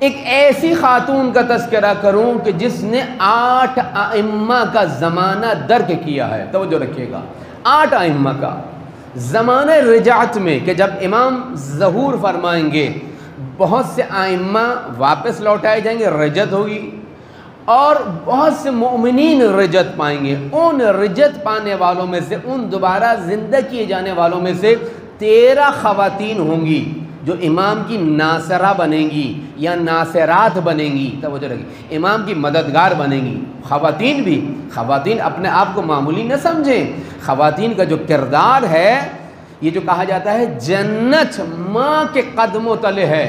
ایک ایسی خاتون کا تذکرہ کروں کہ جس نے 8 ائمہ کا زمانہ درک کیا ہے. توجہ رکھیے گا، 8 ائمہ کا زمانہ رجعت میں، کہ جب امام ظہور فرمائیں گے بہت سے ائمہ واپس لوٹائے جائیں گے، رجعت ہوگی، اور بہت سے مومنین رجعت پائیں گے. ان رجعت پانے والوں میں سے، ان دوبارہ زندہ کیے جانے والوں میں سے 13 خواتین ہوں گی جو امام کی ناصرہ بنیں گی یا ناصرات بنیں گی. توجہ رکھیں، امام کی مددگار بنیں گی. خواتین بھی، خواتین اپنے آپ کو معمولی نہ سمجھیں. خواتین کا جو کردار ہے، یہ جو کہا جاتا ہے جنت ماں کے قدموں تلے ہے،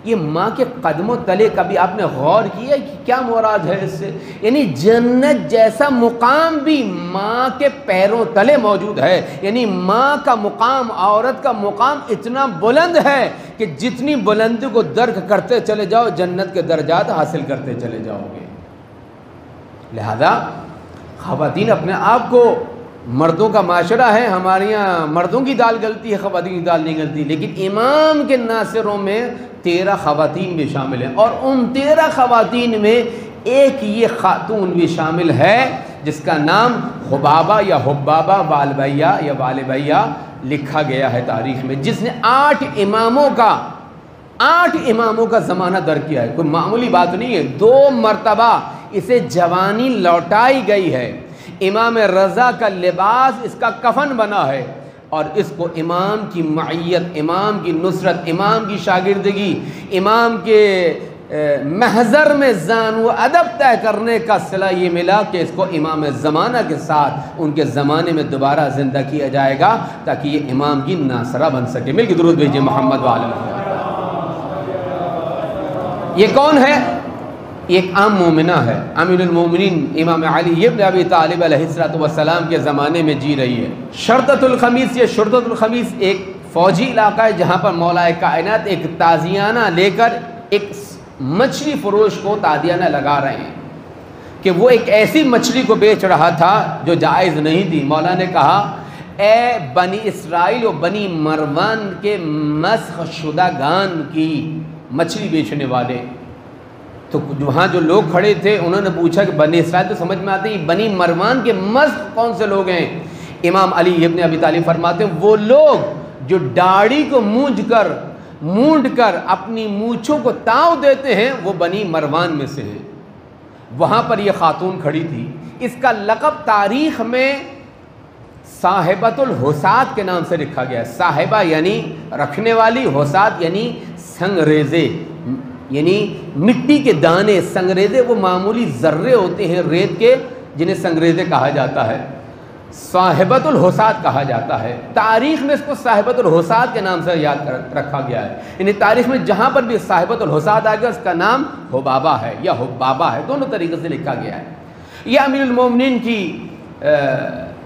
یہ ماں کے قدموں تلے کبھی آپ نے غور کیا کہ کیا مراد ہے اس سے؟ یعنی جنت جیسا مقام بھی ماں کے پیروں تلے موجود ہے. یعنی ماں کا مقام، عورت کا مقام اتنا بلند ہے کہ جتنی بلندی کو درک کرتے چلے جاؤ جنت کے درجات حاصل کرتے چلے جاؤ گے. لہذا خواتین اپنے آپ کو، مردوں کا معاشرہ ہے، ہمارے یہاں مردوں کی دال گلتی ہے، خواتین کی دال نہیں گلتی، لیکن امام کے ناصروں میں 13 خواتین بھی شامل ہیں. اور ان 13 خواتین میں ایک یہ خاتون بھی شامل ہے جس کا نام حبابہ یا حبابہ والبیہ یا والبیہ لکھا گیا ہے تاریخ میں، جس نے 8 اماموں کا زمانہ در کیا ہے. کوئی معمولی بات نہیں ہے. 2 مرتبہ اسے جوانی لوٹائی گئی ہے. امام رضا کا لباس اس کا کفن بنا ہے، اور اس کو امام کی معیت، امام کی نصرت، امام کی شاگردگی، امام کے محضر میں زان و ادب طے کرنے کا صلہ یہ ملا کہ اس کو امام زمانہ کے ساتھ ان کے زمانے میں دوبارہ زندہ کیا جائے گا تاکہ یہ امام کی ناصرہ بن سکے. مل کے درود بھیجئے محمد وعلی محمد. یہ کون ہے؟ ایک عام مومنہ ہے، امیر المومنین امام علی ابن ابی طالب علیہ السلام کے زمانے میں جی رہی ہے. شرطۃ الخمیس، یہ شرطۃ الخمیس ایک فوجی علاقہ ہے جہاں پر مولا کائنات ایک تازیانہ لے کر ایک مچھلی فروش کو تازیانہ لگا رہے ہیں کہ وہ ایک ایسی مچھلی کو بیچ رہا تھا جو جائز نہیں تھی. مولا نے کہا اے بنی اسرائیل و بنی مروان کے مسخ شدہ گان کی مچھلی بیچنے والے. تو وہاں جو لوگ کھڑے تھے انہوں نے پوچھا کہ بنی اسرائیل تو سمجھ میں آتے ہیں، بنی مروان کے مسخ کون سے لوگ ہیں؟ امام علی ابن ابی طالب فرماتے ہیں وہ لوگ جو داڑھی کو مونڈ کر اپنی مونچھوں کو تاؤ دیتے ہیں وہ بنی مروان میں سے ہیں. وہاں پر یہ خاتون کھڑی تھی. اس کا لقب تاریخ میں صاحبۃ الحساد کے نام سے رکھا گیا ہے. صاحبہ یعنی رکھنے والی، حساد یعنی سنگریزے، یعنی مٹی کے دانے. سنگریزے وہ معمولی ذرے ہوتے ہیں ریت کے جنہیں سنگریزے کہا جاتا ہے. صاحبۃ الحساد کہا جاتا ہے. تاریخ میں اس کو صاحبۃ الحساد کے نام سے یاد رکھا گیا ہے. یعنی تاریخ میں جہاں پر بھی صاحبۃ الحساد آ گیا اس کا نام حبابہ ہے یا حبابہ ہے، دونوں طریقے سے لکھا گیا ہے. یہ امیر المومنین کی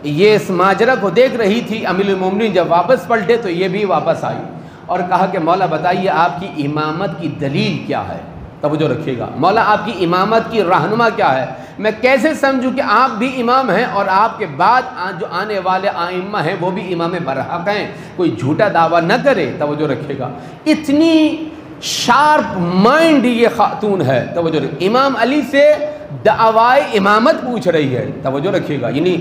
یہ اس ماجرا کو دیکھ رہی تھی. امیر المومنین جب واپس پلٹے تو یہ بھی واپس آئی اور کہا کہ مولا بتائیے آپ کی امامت کی دلیل کیا ہے؟ توجہ رکھیے گا، مولا آپ کی امامت کی رہنما کیا ہے؟ میں کیسے سمجھوں کہ آپ بھی امام ہیں اور آپ کے بعد جو آنے والے ائمہ ہیں وہ بھی امام برحق ہیں؟ کوئی جھوٹا دعویٰ نہ کرے. توجہ رکھیے گا، اتنی شارپ مائنڈ یہ خاتون ہے. توجہ رکھیے، امام علی سے دعویٰ امامت پوچھ رہی ہے. توجہ رکھیے گا، یعنی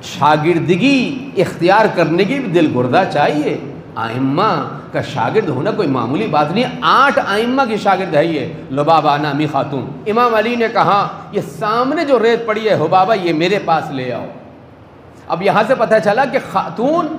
شاگردگی اختیار کرنے کی بھی دل گردہ چاہیے. ائمہ کا شاگرد ہونا کوئی معمولی بات نہیں. 8 ائمہ کی شاگرد ہے یہ لبابہ نامی خاتون. امام علی نے کہا یہ سامنے جو ریت پڑی ہے حبابہ یہ میرے پاس لے آؤ. اب یہاں سے پتہ چلا کہ خاتون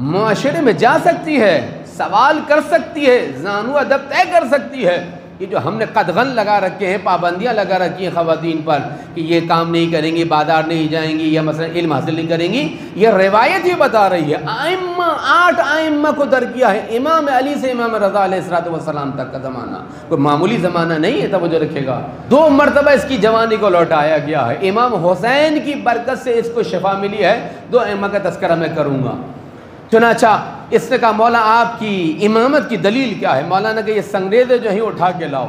معاشرے میں جا سکتی ہے، سوال کر سکتی ہے، زانو ادب طے کر سکتی ہے. یہ جو ہم نے قدغن لگا رکھے ہیں، پابندیاں لگا رکھی ہیں خواتین پر کہ یہ کام نہیں کریں گی، بازار نہیں جائیں گی یا مثلا علم حاصل نہیں کریں گی، یہ روایت ہی بتا رہی ہے. ائمہ 8 ائمہ کو در کیا ہے، امام علی سے امام رضا علیہ السلام تک کا زمانہ کوئی معمولی زمانہ نہیں ہے. توجہ رکھے گا، 2 مرتبہ اس کی جوانی کو لوٹایا گیا ہے. امام حسین کی برکت سے اس کو شفا ملی ہے. 2 ائمہ کا تذکرہ میں کروں گا. چنانچہ اس نے کہا مولا آپ کی امامت کی دلیل کیا ہے؟ مولا نے کہا یہ سنگریزے جو ہیں اٹھا کے لاؤ.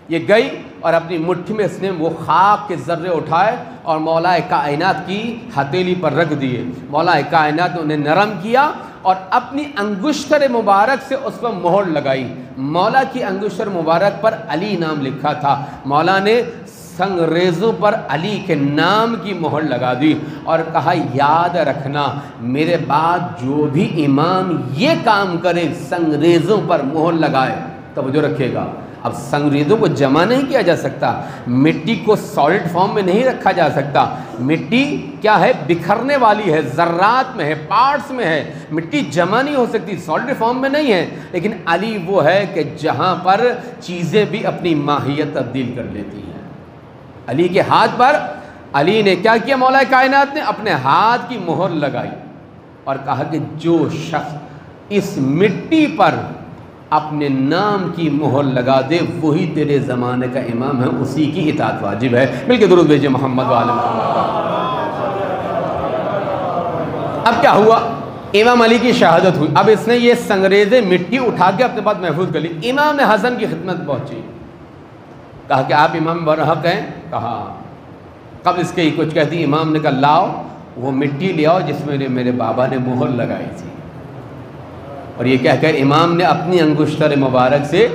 یہ گئی اور اپنی مٹھی میں اس نے وہ خاک کے ذرے اٹھائے اور مولا کائنات کی ہتھیلی پر رکھ دیے. مولا کائنات نے انہیں نرم کیا اور اپنی انگشتر مبارک سے اس پر مہر لگائی۔ مولا کی انگشتر مبارک پر علی نام لکھا تھا، مولا نے سنگریزوں پر علی کے نام کی مہر لگا دی اور کہا یاد رکھنا میرے بعد جو بھی امام یہ کام کرے سنگریزوں پر مہر لگائے، توجہ رکھیے گا۔ اب سنگریزوں کو جمع نہیں کیا جا سکتا، مٹی کو سالڈ فارم میں نہیں رکھا جا سکتا، مٹی کیا ہے بکھرنے والی ہے، ذرات میں ہے، پارٹس میں ہے، مٹی جمع نہیں ہو سکتی، سالڈ فارم میں نہیں ہے۔ لیکن علی وہ ہے کہ جہاں پر چیزیں بھی اپنی ماہیت تبدیل کر لیتی ہیں۔ علی کے ہاتھ پر علی نے کیا کیا، مولا کائنات نے اپنے ہاتھ کی مہر لگائی اور کہا کہ جو شخص اس مٹی پر اپنے نام کی مہر لگا دے وہی تیرے زمانے کا امام ہے، اسی کی اطاعت واجب ہے۔ مل کے درود بھیجئے محمد وآل محمد۔ اب کیا ہوا، امام علی کی شہادت ہوئی، اب اس نے یہ سنگریزیں مٹی اٹھا کے اپنے پاس محفوظ کر لی۔ امام حسن کی خدمت پہنچی، کہا کہ آپ امام برحق ہیں، کہا قبل اس کے ہی کچھ کہتی، امام نے کہا لاؤ وہ مٹی لے آؤ جس میں میرے بابا نے مہر لگائی تھی۔ اور یہ کہہ کر امام نے اپنی انگشتر مبارک سے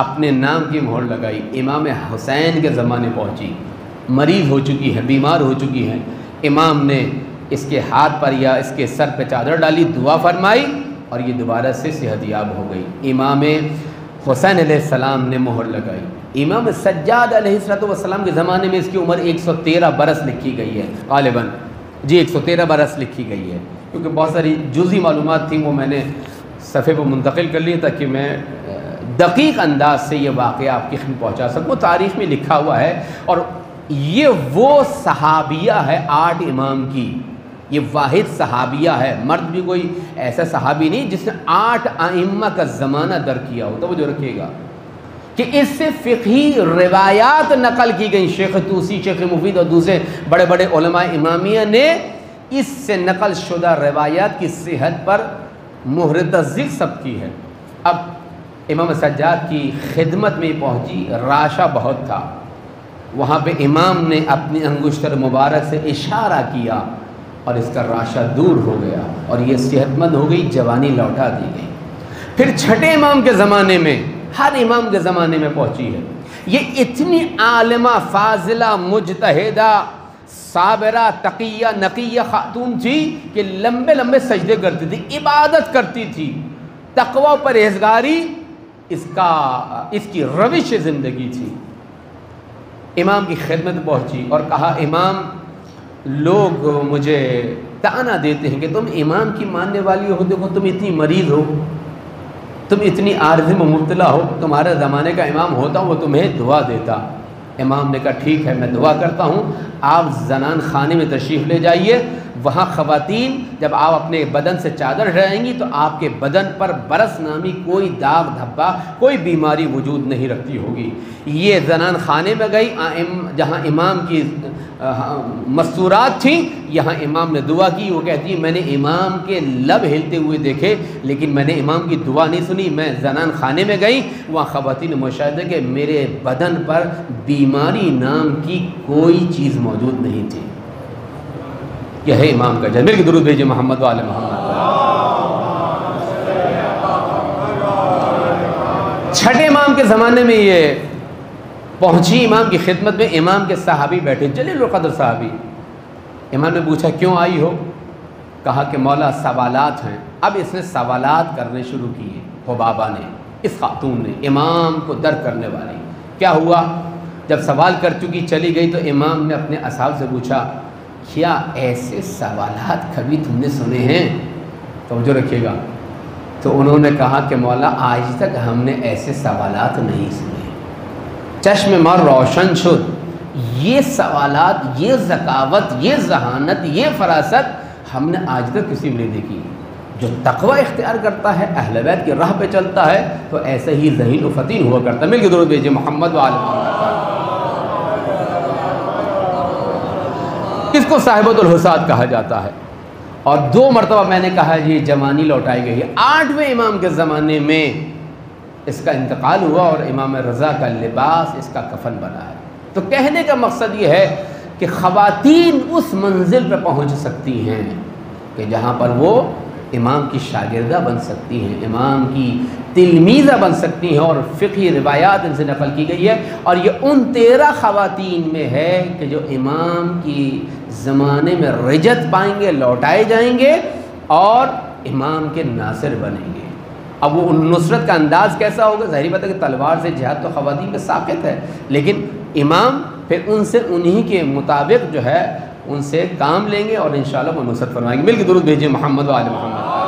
اپنے نام کی مہر لگائی۔ امام حسین کے زمانے پہنچی، مریض ہو چکی ہے، بیمار ہو چکی ہے، امام نے اس کے ہاتھ پر یا اس کے سر پہ چادر ڈالی، دعا فرمائی اور یہ دوبارہ سے صحت یاب ہو گئی۔ امام حسین علیہ السلام نے مہر لگائی۔ امام سجاد علیہ السلام کے زمانے میں اس کی عمر 113 برس لکھی گئی ہے غالباً، 113 برس لکھی گئی ہے، کیونکہ بہت ساری جزئی معلومات تھیں وہ میں نے صفحے پر منتقل کر لی تاکہ میں دقیق انداز سے یہ واقعہ آپ کی خدمت پہنچا سکوں۔ تاریخ میں لکھا ہوا ہے، اور یہ وہ صحابیہ ہے 8 امام کی، یہ واحد صحابیہ ہے، مرد بھی کوئی ایسا صحابی نہیں جس نے 8 ائمہ کا زمانہ در کیا ہو۔ توجہ رکھیے گا کہ اس سے فقہی روایات نقل کی گئی، شیخ طوسی، شیخ مفید اور دوسرے بڑے بڑے علماء امامیہ نے اس سے نقل شدہ روایات کی صحت پر مہر تصدیق سب کی ہے۔ اب امام سجاد کی خدمت میں پہنچی، راشا بہت تھا، وہاں پہ امام نے اپنی انگشتر مبارک سے اشارہ کیا اور اس کا راشا دور ہو گیا اور یہ صحت مند ہو گئی، جوانی لوٹا دی گئی۔ پھر چھٹے امام کے زمانے میں، ہر امام کے زمانے میں پہنچی ہے، یہ اتنی عالمہ فاضلہ مجتہدہ صابرہ تقیہ نقیہ خاتون تھی کہ لمبے لمبے سجدے کرتی تھی، عبادت کرتی تھی، تقوی و پرہیزگاری اس کی روش زندگی تھی۔ امام کی خدمت پہنچی اور کہا امام لوگ مجھے طعنہ دیتے ہیں کہ تم امام کی ماننے والی ہو، دیکھو تم اتنی مریض ہو، تم اتنی عارضی میں مبتلا ہو، تمہارے زمانے کا امام ہوتا وہ تمہیں دعا دیتا۔ امام نے کہا ٹھیک ہے میں دعا کرتا ہوں، آپ زنان خانے میں تشریف لے جائیے، وہاں خواتین جب آپ اپنے بدن سے چادر ہٹائیں گی تو آپ کے بدن پر برس نامی کوئی داغ دھبا، کوئی بیماری وجود نہیں رکھتی ہوگی۔ یہ زنان خانے میں گئی جہاں امام کی مستورات تھیں، یہاں امام نے دعا کی، وہ کہتی ہے میں نے امام کے لب ہلتے ہوئے دیکھے لیکن میں نے امام کی دعا نہیں سنی۔ میں زنان خانے میں گئی، وہاں خواتین نے مشاہدہ کہ میرے بدن پر بیماری نام کی کوئی چیز موجود نہیں تھی۔ یہ ہے امام کا جذبہ۔ درود بھیجئے محمد وآل محمد۔ چھٹے امام کے زمانے میں یہ پہنچی امام کی خدمت میں، امام کے صحابی بیٹھے، جلیل القدر صحابی۔ امام نے پوچھا کیوں آئی ہو؟ کہا کہ مولا سوالات ہیں۔ اب اس نے سوالات کرنے شروع کیے، حبابہ نے، اس خاتون نے، امام کو در کرنے والی۔ کیا ہوا؟ جب سوال کر چکی چلی گئی تو امام نے اپنے اصحاب سے پوچھا کیا ایسے سوالات کبھی تم نے سنے ہیں؟ توجہ رکھیے گا۔ تو انہوں نے کہا کہ مولا آج تک ہم نے ایسے سوالات نہیں سنے۔ چشم ما روشن شد، یہ سوالات، یہ ذکاوت، یہ ذہانت، یہ فراست ہم نے آج تک کسی میں نہیں دیکھی۔ جو تقوی اختیار کرتا ہے، اہل بیت کی راہ پہ چلتا ہے تو ایسے ہی ذہین و فطین ہوا کرتا ہے۔ مل کے درود بھیجئے محمد وآل محمد۔ اس کو صاحبۃ الحساد کہا جاتا ہے، اور 2 مرتبہ میں نے کہا یہ جوانی لوٹائی گئی ہے۔ 8ویں امام کے زمانے میں اس کا انتقال ہوا اور امام رضا کا لباس اس کا کفن بنا ہے۔ تو کہنے کا مقصد یہ ہے کہ خواتین اس منزل پہ پہنچ سکتی ہیں کہ جہاں پر وہ امام کی شاگردہ بن سکتی ہیں، امام کی تلمیذہ بن سکتی ہیں، اور فقہی روایات ان سے نقل کی گئی ہے، اور یہ ان 13 خواتین میں ہے کہ جو امام کی زمانے میں رجت پائیں گے، لوٹائے جائیں گے اور امام کے ناصر بنیں گے۔ اب وہ نصرت کا انداز کیسا ہوگا؟ ظاہری بات ہے کہ تلوار سے جہاد تو خواتین پہ ساقط ہے، لیکن امام پھر ان سے انہی کے مطابق جو ہے ان سے کام لیں گے اور انشاءاللہ وہ نصرت فرمائیں گے۔ مل کے درود بھیجیں محمد و آل محمد۔